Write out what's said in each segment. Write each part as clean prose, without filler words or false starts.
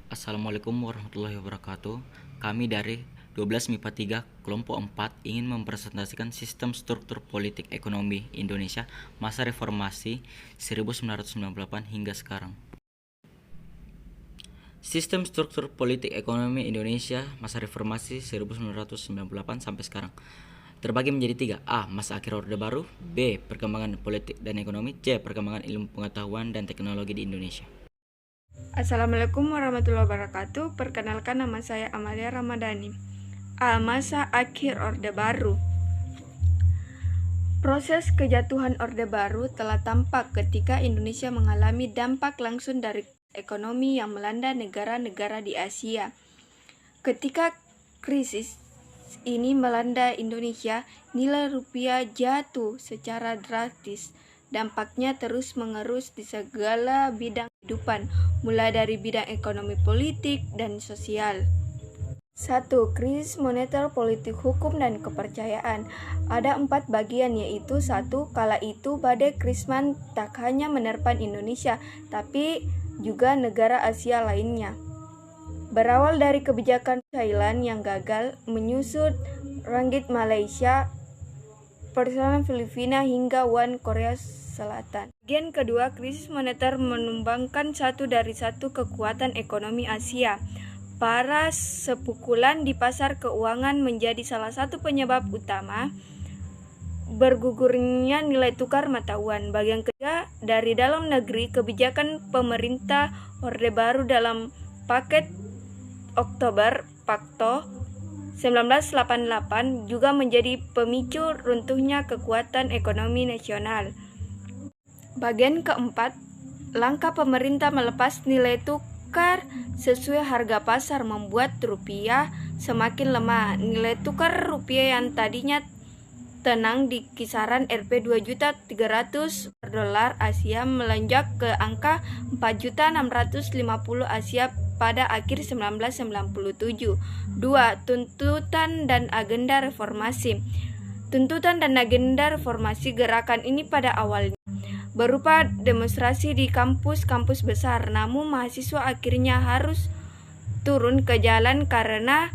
Assalamualaikum warahmatullahi wabarakatuh. Kami dari 12 MIPA 3 kelompok 4 ingin mempresentasikan sistem struktur politik ekonomi Indonesia masa reformasi 1998 hingga sekarang. Sistem struktur politik ekonomi Indonesia masa reformasi 1998 sampai sekarang terbagi menjadi 3. A. Masa akhir Orde Baru. B. Perkembangan politik dan ekonomi. C. Perkembangan ilmu pengetahuan dan teknologi di Indonesia. Assalamualaikum warahmatullahi wabarakatuh. Perkenalkan, nama saya Amalia Ramadhani. A. Masa akhir Orde Baru. Proses kejatuhan Orde Baru telah tampak ketika Indonesia mengalami dampak langsung dari ekonomi yang melanda negara-negara di Asia. Ketika krisis ini melanda Indonesia, nilai rupiah jatuh secara drastis. Dampaknya terus mengerus di segala bidang kehidupan, mulai dari bidang ekonomi, politik, dan sosial. 1. Krisis moneter, politik, hukum, dan kepercayaan. Ada 4 bagian, yaitu 1. Kala itu badai Krisman tak hanya menerpa Indonesia, tapi juga negara Asia lainnya. Berawal dari kebijakan Thailand yang gagal, menyusut ringgit Malaysia, persoalan Filipina, hingga won Korea Selatan. Bagian kedua, krisis moneter menumbangkan satu kekuatan ekonomi Asia. Para sepukulan di pasar keuangan menjadi salah satu penyebab utama bergugurnya nilai tukar mata uang. Bagian ketiga, dari dalam negeri, kebijakan pemerintah Orde Baru dalam paket Oktober Pakto 1988 juga menjadi pemicu runtuhnya kekuatan ekonomi nasional. Bagian keempat, langkah pemerintah melepas nilai tukar sesuai harga pasar membuat rupiah semakin lemah. Nilai tukar rupiah yang tadinya tenang di kisaran Rp 2.300.000 per dolar Asia melonjak ke angka 4.650.000 Asia pada akhir 1997. 2. Tuntutan dan agenda reformasi. Tuntutan dan agenda reformasi gerakan ini pada awalnya berupa demonstrasi di kampus-kampus besar, namun mahasiswa akhirnya harus turun ke jalan karena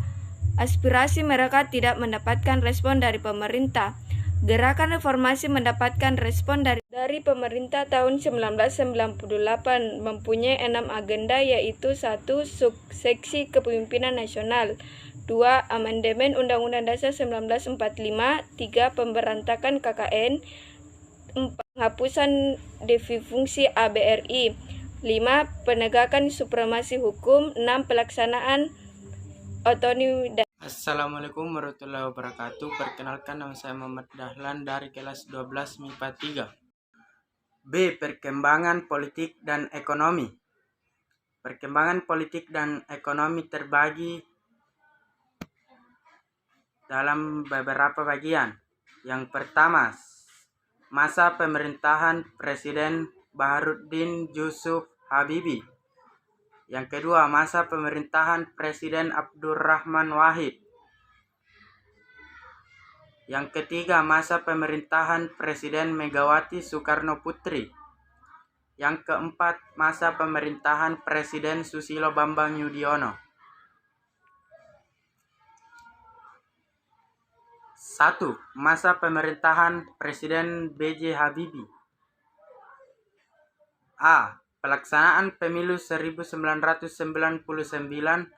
aspirasi mereka tidak mendapatkan respon dari pemerintah. Gerakan reformasi mendapatkan respon dari pemerintah tahun 1998, mempunyai 6 agenda, yaitu 1. Suksesi kepemimpinan nasional. 2. Amandemen Undang-Undang Dasar 1945. 3. Pemberantakan KKN. 4. Penghapusan definisi ABRI. 5. Penegakan supremasi hukum. 6. Pelaksanaan otonomi daerah. Assalamualaikum warahmatullahi wabarakatuh. Perkenalkan, nama saya Muhammad Dahlan dari kelas 12 MIPA 3. B. Perkembangan politik dan ekonomi. Perkembangan politik dan ekonomi terbagi dalam beberapa bagian. Yang pertama, masa pemerintahan Presiden Baharudin Yusuf Habibie. Yang kedua, masa pemerintahan Presiden Abdurrahman Wahid. Yang ketiga, masa pemerintahan Presiden Megawati Soekarno Putri. Yang keempat, masa pemerintahan Presiden Susilo Bambang Yudhoyono. 1. Masa pemerintahan Presiden B.J. Habibie. A. Pelaksanaan pemilu 1999.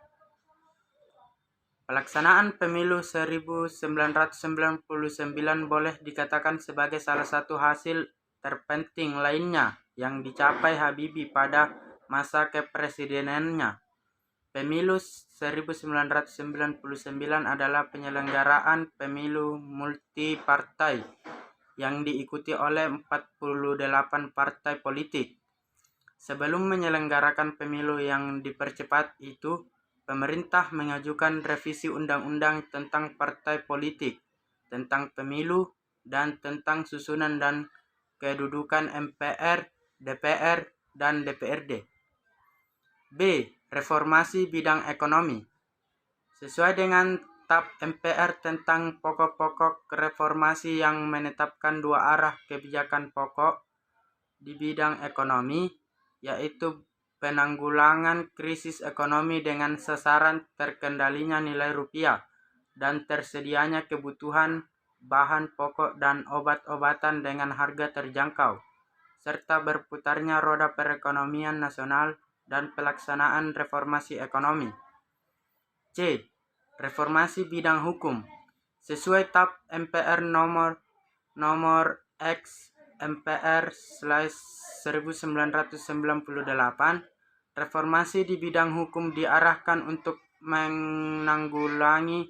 Pelaksanaan pemilu 1999 boleh dikatakan sebagai salah satu hasil terpenting lainnya yang dicapai Habibie pada masa kepresidenannya. Pemilu 1999 adalah penyelenggaraan pemilu multipartai yang diikuti oleh 48 partai politik. Sebelum menyelenggarakan pemilu yang dipercepat itu, pemerintah mengajukan revisi undang-undang tentang partai politik, tentang pemilu, dan tentang susunan dan kedudukan MPR, DPR, dan DPRD. B. Reformasi bidang ekonomi. Sesuai dengan TAP MPR tentang pokok-pokok reformasi yang menetapkan 2 arah kebijakan pokok di bidang ekonomi, yaitu penanggulangan krisis ekonomi dengan sasaran terkendalinya nilai rupiah dan tersedianya kebutuhan bahan pokok dan obat-obatan dengan harga terjangkau, serta berputarnya roda perekonomian nasional dan pelaksanaan reformasi ekonomi. C. Reformasi bidang hukum. Sesuai TAP MPR nomor X MPR/1998, reformasi di bidang hukum diarahkan untuk menanggulangi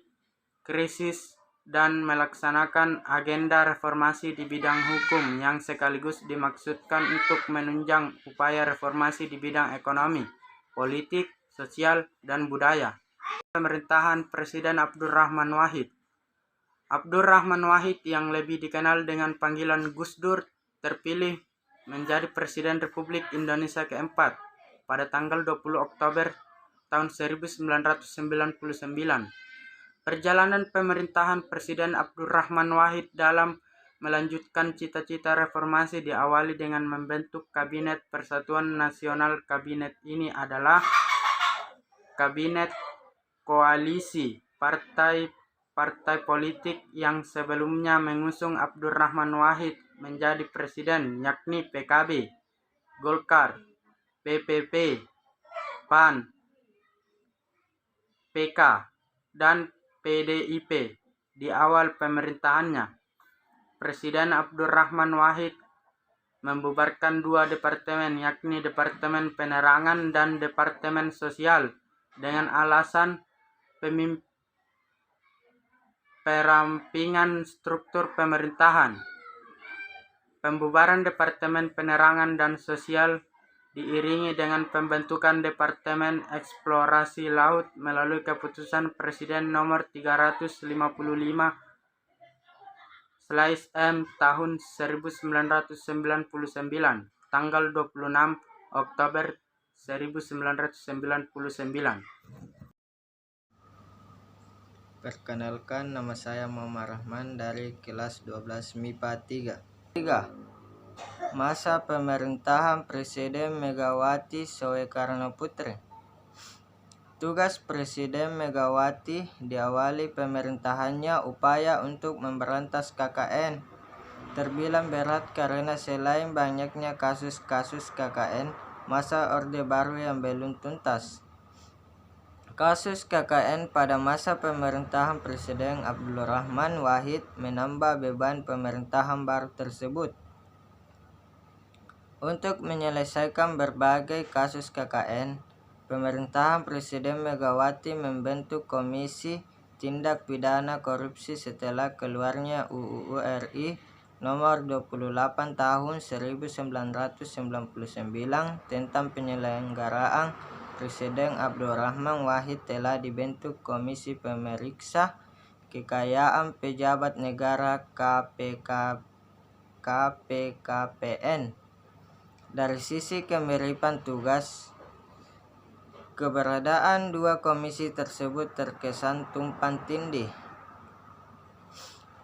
krisis dan melaksanakan agenda reformasi di bidang hukum yang sekaligus dimaksudkan untuk menunjang upaya reformasi di bidang ekonomi, politik, sosial, dan budaya. Pemerintahan Presiden Abdurrahman Wahid. Abdurrahman Wahid yang lebih dikenal dengan panggilan Gus Dur terpilih menjadi Presiden Republik Indonesia keempat pada tanggal 20 Oktober tahun 1999. Perjalanan pemerintahan Presiden Abdurrahman Wahid dalam melanjutkan cita-cita reformasi diawali dengan membentuk Kabinet Persatuan Nasional. Kabinet ini adalah kabinet koalisi partai politik yang sebelumnya mengusung Abdurrahman Wahid menjadi presiden, yakni PKB, Golkar, PPP, PAN, PK, dan PDIP. Di awal pemerintahannya, Presiden Abdurrahman Wahid membubarkan dua departemen, yakni Departemen Penerangan dan Departemen Sosial, dengan alasan perampingan struktur pemerintahan. Pembubaran Departemen Penerangan dan Sosial diiringi dengan pembentukan Departemen Eksplorasi Laut melalui keputusan Presiden nomor 355/M tahun 1999, tanggal 26 Oktober 1999. Perkenalkan, nama saya Muhammad Rahman dari kelas 12 MIPA 3. Masa pemerintahan Presiden Megawati Soekarno Putri. Tugas Presiden Megawati diawali pemerintahannya upaya untuk memberantas KKN. Terbilang berat karena selain banyaknya kasus-kasus KKN masa Orde Baru yang belum tuntas. Kasus KKN pada masa pemerintahan Presiden Abdurrahman Wahid menambah beban pemerintahan baru tersebut. Untuk menyelesaikan berbagai kasus KKN, pemerintahan Presiden Megawati membentuk Komisi Tindak Pidana Korupsi setelah keluarnya UU RI nomor 28 tahun 1999 tentang penyelenggaraan. Presiden Abdurrahman Wahid telah dibentuk Komisi Pemeriksa Kekayaan Pejabat Negara KPKPN. Dari sisi kemiripan tugas, keberadaan dua komisi tersebut terkesan tumpang tindih.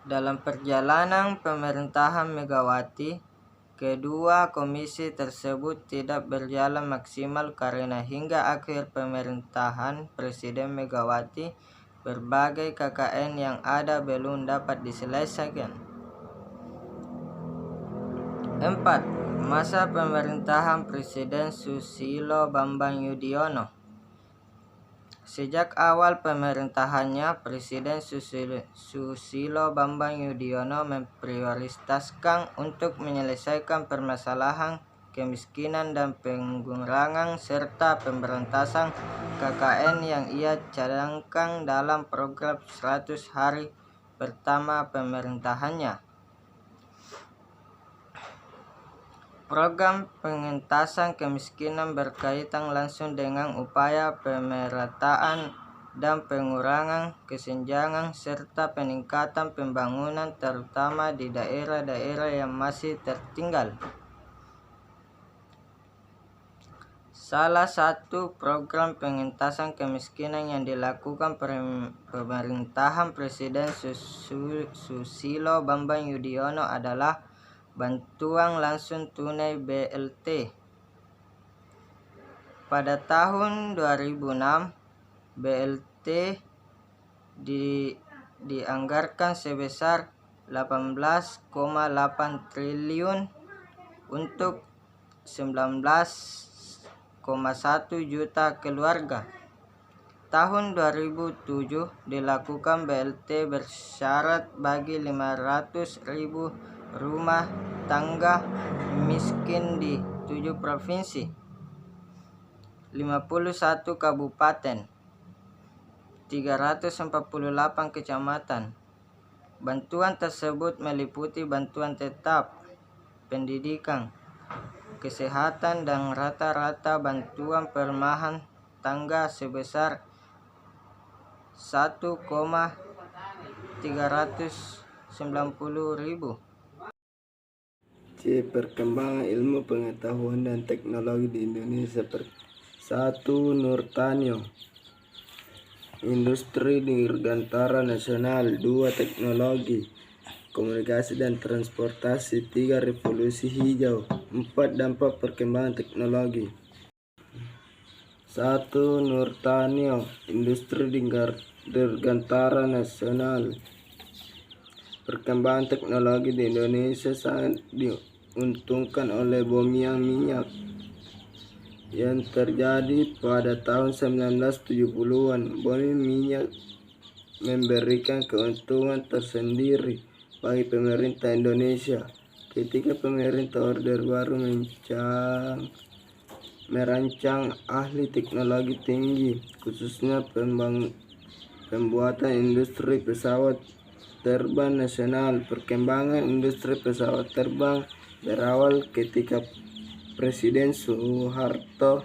Dalam perjalanan pemerintahan Megawati, kedua komisi tersebut tidak berjalan maksimal karena hingga akhir pemerintahan Presiden Megawati, berbagai KKN yang ada belum dapat diselesaikan. 4. Masa pemerintahan Presiden Susilo Bambang Yudhoyono. Sejak awal pemerintahannya, Presiden Susilo Bambang Yudhoyono memprioritaskan untuk menyelesaikan permasalahan kemiskinan dan pengurangan serta pemberantasan KKN yang ia cadangkan dalam program 100 hari pertama pemerintahannya. Program pengentasan kemiskinan berkaitan langsung dengan upaya pemerataan dan pengurangan kesenjangan serta peningkatan pembangunan terutama di daerah-daerah yang masih tertinggal. Salah satu program pengentasan kemiskinan yang dilakukan pemerintahan Presiden Susilo Bambang Yudhoyono adalah bantuan langsung tunai BLT. Pada tahun 2006, BLT dianggarkan sebesar 18,8 triliun untuk 19,1 juta keluarga. Tahun 2007 dilakukan BLT bersyarat bagi 500.000 rumah tangga miskin di 7 provinsi, 51 kabupaten, 348 kecamatan. Bantuan tersebut meliputi bantuan tetap, pendidikan, kesehatan, dan rata-rata bantuan perumahan tangga sebesar 1,390.000. C. Perkembangan ilmu pengetahuan dan teknologi di Indonesia. 1. Nurtanio, Industri Dirgantara Nasional. 2. Teknologi, Komunikasi dan Transportasi. 3. Revolusi Hijau. 4. Dampak perkembangan teknologi. 1. Nurtanio, Industri Dirgantara Nasional. Perkembangan teknologi di Indonesia sangat diuntungkan oleh booming minyak yang terjadi pada tahun 1970-an. Booming minyak memberikan keuntungan tersendiri bagi pemerintah Indonesia ketika pemerintah Orde Baru merancang ahli teknologi tinggi, khususnya pembuatan industri pesawat terbang nasional. Perkembangan industri pesawat terbang berawal ketika Presiden Soeharto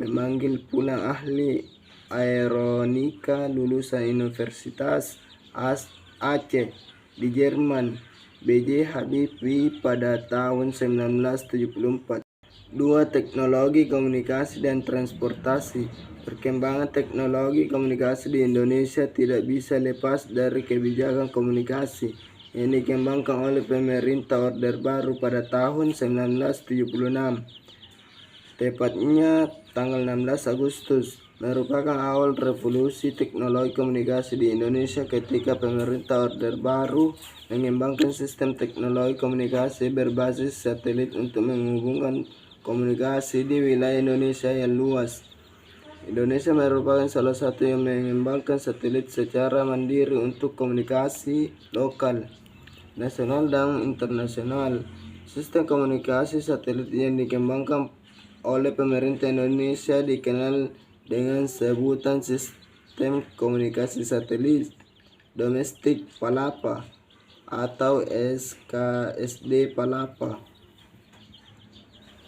memanggil pulang ahli aeronika lulusan Universitas Aceh di Jerman, B.J. Habibie, pada tahun 1974. 2. Teknologi, Komunikasi dan Transportasi. Perkembangan teknologi komunikasi di Indonesia tidak bisa lepas dari kebijakan komunikasi yang dikembangkan oleh pemerintah Orde Baru pada tahun 1976. Tepatnya tanggal 16 Agustus merupakan awal revolusi teknologi komunikasi di Indonesia ketika pemerintah Orde Baru mengembangkan sistem teknologi komunikasi berbasis satelit untuk menghubungkan komunikasi di wilayah Indonesia yang luas. Indonesia merupakan salah satu yang mengembangkan satelit secara mandiri untuk komunikasi lokal, nasional, dan internasional. Sistem komunikasi satelit yang dikembangkan oleh pemerintah Indonesia dikenal dengan sebutan Sistem Komunikasi Satelit Domestik Palapa atau SKSD Palapa.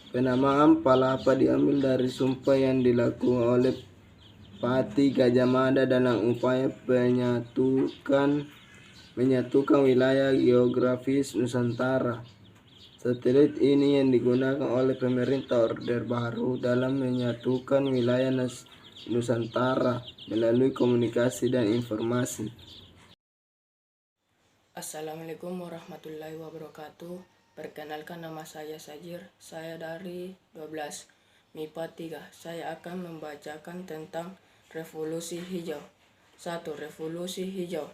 Penamaan Palapa diambil dari sumpah yang dilakukan oleh Pati Gajah Mada dalam upaya menyatukan wilayah geografis Nusantara. Satelit ini yang digunakan oleh pemerintah Orde Baru dalam menyatukan wilayah Nusantara melalui komunikasi dan informasi. Assalamualaikum warahmatullahi wabarakatuh. Perkenalkan, nama saya Sajir. Saya dari 12 MIPA 3. Saya akan membacakan tentang Revolusi Hijau. 1. Revolusi Hijau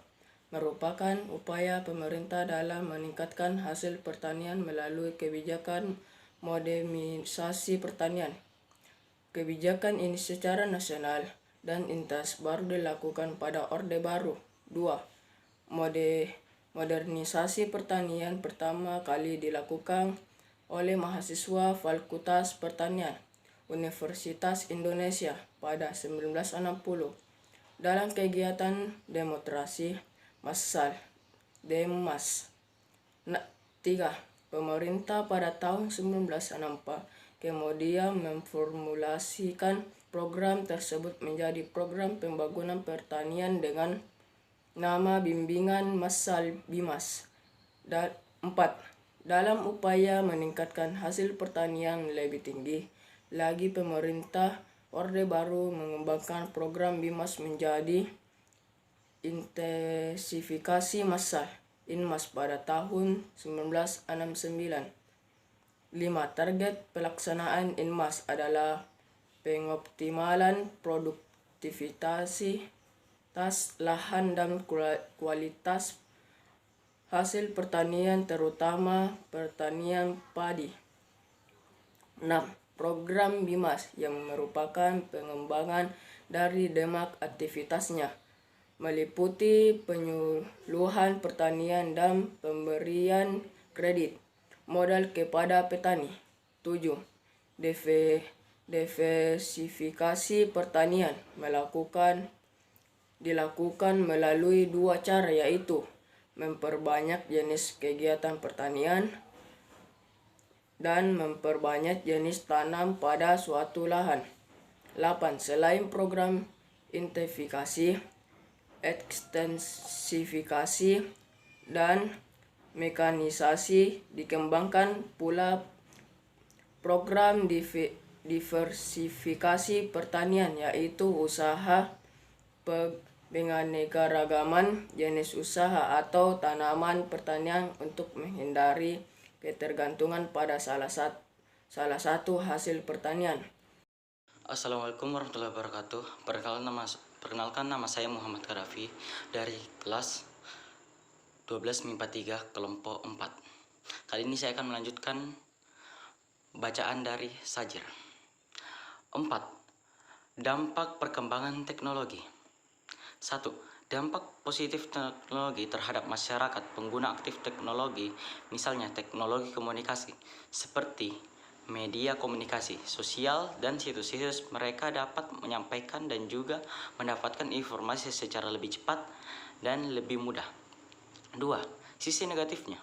merupakan upaya pemerintah dalam meningkatkan hasil pertanian melalui kebijakan modernisasi pertanian. Kebijakan ini secara nasional dan lintas baru dilakukan pada Orde Baru. 2. Modernisasi pertanian pertama kali dilakukan oleh mahasiswa Fakultas Pertanian Universitas Indonesia pada 1960 dalam kegiatan demonstrasi massal (Demas). 3. Pemerintah pada tahun 1964 kemudian memformulasikan program tersebut menjadi Program Pembangunan Pertanian dengan nama Bimbingan Massal Bimas. 4. Dalam upaya meningkatkan hasil pertanian lebih tinggi lagi, pemerintah Orde Baru mengembangkan program Bimas menjadi Intensifikasi Massal (Inmas) pada tahun 1969. 5. Target pelaksanaan Inmas adalah pengoptimalan produktivitas lahan dan kualitas hasil pertanian terutama pertanian padi. 6. Program BIMAS yang merupakan pengembangan dari Demak aktivitasnya meliputi penyuluhan pertanian dan pemberian kredit modal kepada petani. 7. Diversifikasi pertanian dilakukan melalui 2 cara, yaitu memperbanyak jenis kegiatan pertanian dan memperbanyak jenis tanam pada suatu lahan. 8. Selain program intensifikasi, ekstensifikasi, dan mekanisasi, dikembangkan pula program diversifikasi pertanian, yaitu usaha penganekaragaman jenis usaha atau tanaman pertanian untuk menghindari ketergantungan pada salah satu hasil pertanian. Assalamualaikum warahmatullahi wabarakatuh. Perkenalkan nama saya Muhammad Karafi dari kelas 12 MIPA 3 kelompok 4. Kali ini saya akan melanjutkan bacaan dari Sajir. 4. Dampak perkembangan teknologi. 1. Dampak positif teknologi terhadap masyarakat pengguna aktif teknologi, misalnya teknologi komunikasi, seperti media komunikasi sosial dan situs-situs. Mereka dapat menyampaikan dan juga mendapatkan informasi secara lebih cepat dan lebih mudah. 2. Sisi negatifnya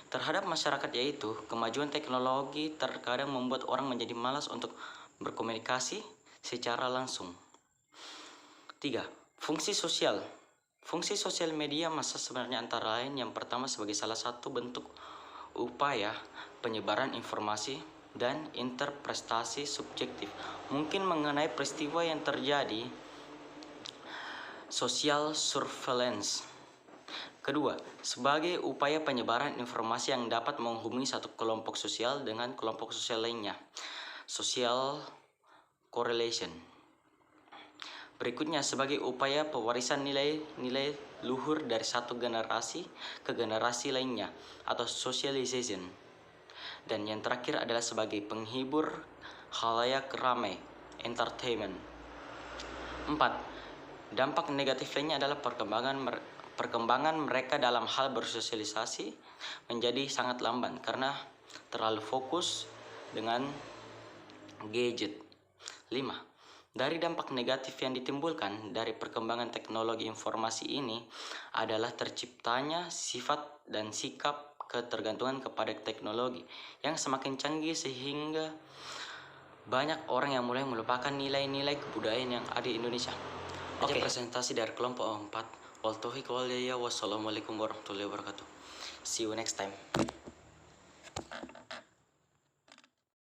terhadap masyarakat, yaitu kemajuan teknologi terkadang membuat orang menjadi malas untuk berkomunikasi secara langsung. 3. Fungsi sosial. Fungsi sosial media massa sebenarnya antara lain yang pertama sebagai salah satu bentuk upaya penyebaran informasi dan interpretasi subjektif mungkin mengenai peristiwa yang terjadi, social surveillance. Kedua, sebagai upaya penyebaran informasi yang dapat menghubungi satu kelompok sosial dengan kelompok sosial lainnya, social correlation. Berikutnya, sebagai upaya pewarisan nilai-nilai luhur dari satu generasi ke generasi lainnya atau socialization. Dan yang terakhir adalah sebagai penghibur khalayak ramai, entertainment. 4. Dampak negatif lainnya adalah perkembangan mereka dalam hal bersosialisasi menjadi sangat lamban karena terlalu fokus dengan gadget. 5. Dari dampak negatif yang ditimbulkan dari perkembangan teknologi informasi ini adalah terciptanya sifat dan sikap ketergantungan kepada teknologi yang semakin canggih sehingga banyak orang yang mulai melupakan nilai-nilai kebudayaan yang ada di Indonesia. Oke, presentasi dari kelompok 4. Wassalamualaikum warahmatullahi wabarakatuh. See you next time.